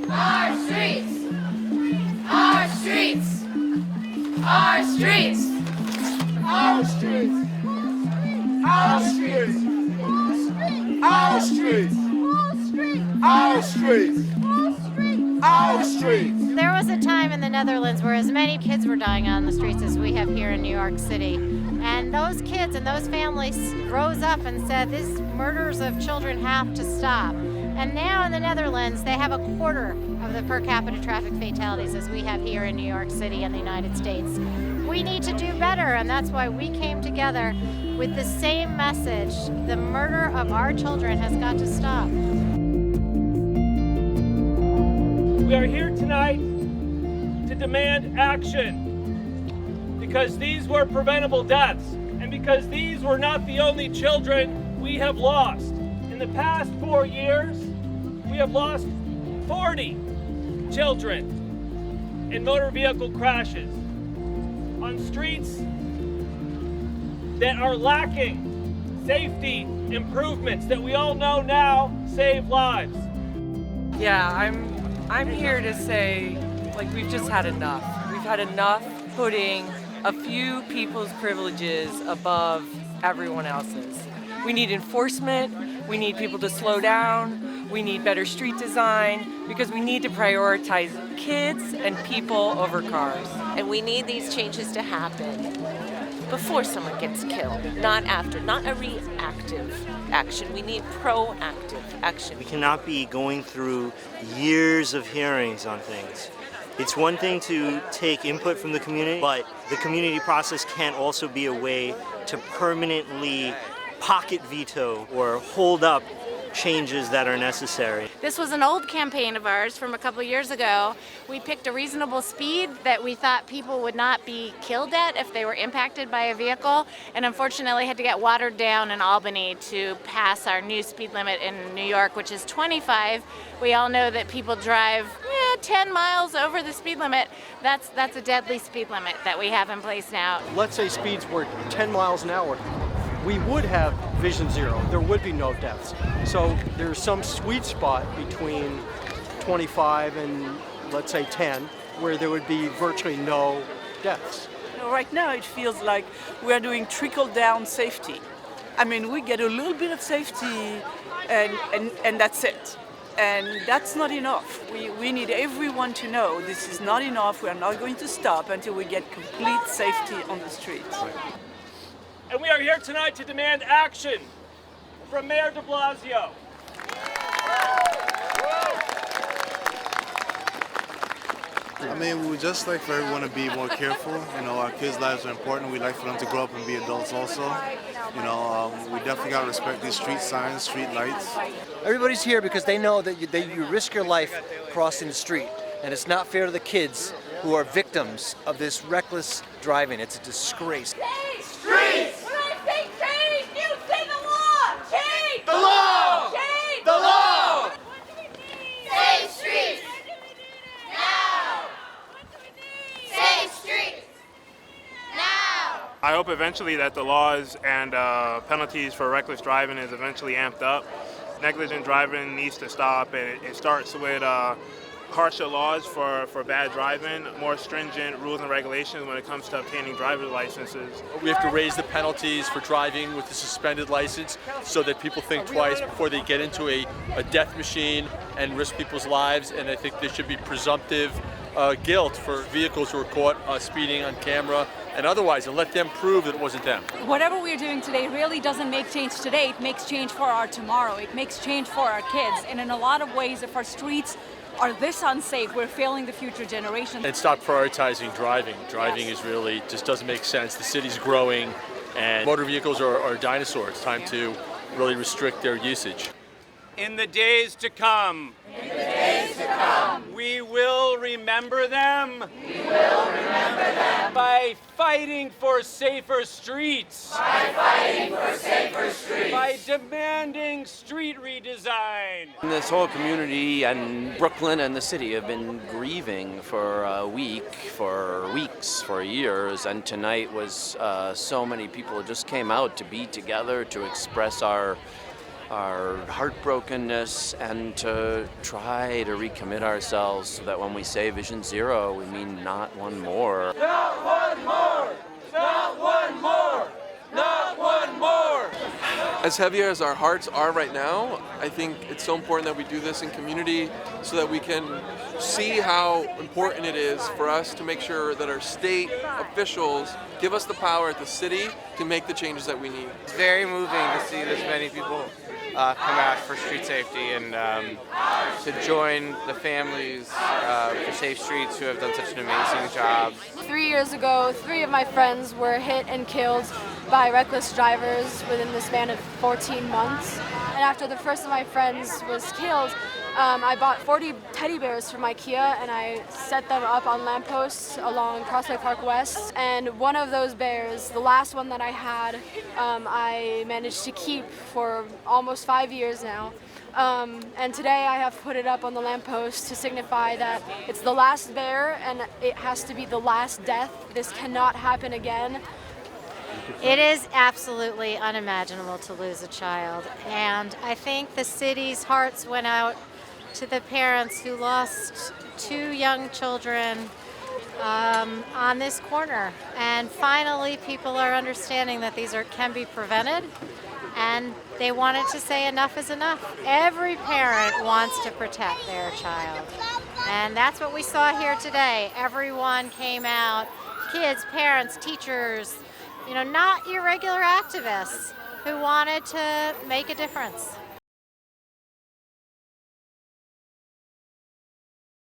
Our streets! Our streets! Our streets! Our streets! Our streets! Our streets! Our streets! Our streets! There was a time in the Netherlands where as many kids were dying on the streets as we have here in New York City. And those kids and those families rose up and said, these murders of children have to stop. And now in the Netherlands, they have a quarter of the per capita traffic fatalities as we have here in New York City and the United States. We need to do better, and that's why we came together with the same message. The murder of our children has got to stop. We are here tonight to demand action because these were preventable deaths and because these were not the only children we have lost. In the past 4 years, we have lost 40 children in motor vehicle crashes on streets that are lacking safety improvements that we all know now save lives. Yeah, I'm here to say, like, we've just had enough. We've had enough putting a few people's privileges above everyone else's. We need enforcement, we need people to slow down, we need better street design, because we need to prioritize kids and people over cars. And we need these changes to happen before someone gets killed, not after, not a reactive action. We need proactive action. We cannot be going through years of hearings on things. It's one thing to take input from the community, but the community process can't also be a way to permanently pocket veto or hold up changes that are necessary. This was an old campaign of ours from a couple years ago. We picked a reasonable speed that we thought people would not be killed at if they were impacted by a vehicle, and unfortunately had to get watered down in Albany to pass our new speed limit in New York, which is 25. We all know that people drive 10 miles over the speed limit. That's a deadly speed limit that we have in place now. Let's say speeds were 10 miles an hour. We would have vision zero. There would be no deaths. So there's some sweet spot between 25 and, let's say, 10, where there would be virtually no deaths. Right now it feels like we are doing trickle-down safety. I mean, we get a little bit of safety and that's it. And that's not enough. We need everyone to know this is not enough. We are not going to stop until we get complete safety on the streets. And we are here tonight to demand action from Mayor de Blasio. I mean, we would just like for everyone to be more careful. You know, our kids' lives are important. We'd like for them to grow up and be adults also. You know, we definitely got to respect these street signs, street lights. Everybody's here because they know that you risk your life crossing the street. And it's not fair to the kids who are victims of this reckless driving. It's a disgrace. Streets! When I say change, you say the law! Change! The law! Change! The law! Save streets! Now! Save streets! Now! I hope eventually that the laws and penalties for reckless driving is eventually amped up. Negligent driving needs to stop, and it starts with harsher laws for bad driving, more stringent rules and regulations when it comes to obtaining driver's licenses. We have to raise the penalties for driving with a suspended license so that people think twice before they get into a death machine and risk people's lives. And I think there should be presumptive guilt for vehicles who are caught speeding on camera and otherwise, and let them prove that it wasn't them. Whatever we're doing today really doesn't make change today. It makes change for our tomorrow. It makes change for our kids. And in a lot of ways, if our streets are this unsafe, we're failing the future generation. And stop prioritizing driving. Driving is really, just doesn't make sense. The city's growing and motor vehicles are dinosaurs. It's time to really restrict their usage. In the days to come, we will remember them. We will remember them. By fighting for safer streets. By fighting for safer streets. By demanding street redesign. This whole community and Brooklyn and the city have been grieving for a week, for weeks, for years, and tonight was so many people just came out to be together, to express our our heartbrokenness and to try to recommit ourselves so that when we say Vision Zero, we mean not one more. Not one more! Not one more! Not one more! As heavy as our hearts are right now, I think it's so important that we do this in community so that we can see how important it is for us to make sure that our state officials give us the power at the city to make the changes that we need. It's very moving to see this many people come out for street safety and to join the families for Safe Streets who have done such an amazing job. 3 years ago, 3 of my friends were hit and killed by reckless drivers within the span of 14 months. And after the first of my friends was killed, I bought 40 teddy bears from IKEA and I set them up on lampposts along Crossway Park West. And one of those bears, the last one that I had, I managed to keep for almost 5 years now. And today I have put it up on the lamppost to signify that it's the last bear and it has to be the last death. This cannot happen again. It is absolutely unimaginable to lose a child, and I think the city's hearts went out to the parents who lost 2 young children on this corner. And finally, people are understanding that these can be prevented, and they wanted to say enough is enough. Every parent wants to protect their child, and that's what we saw here today. Everyone came out, kids, parents, teachers, not irregular activists who wanted to make a difference.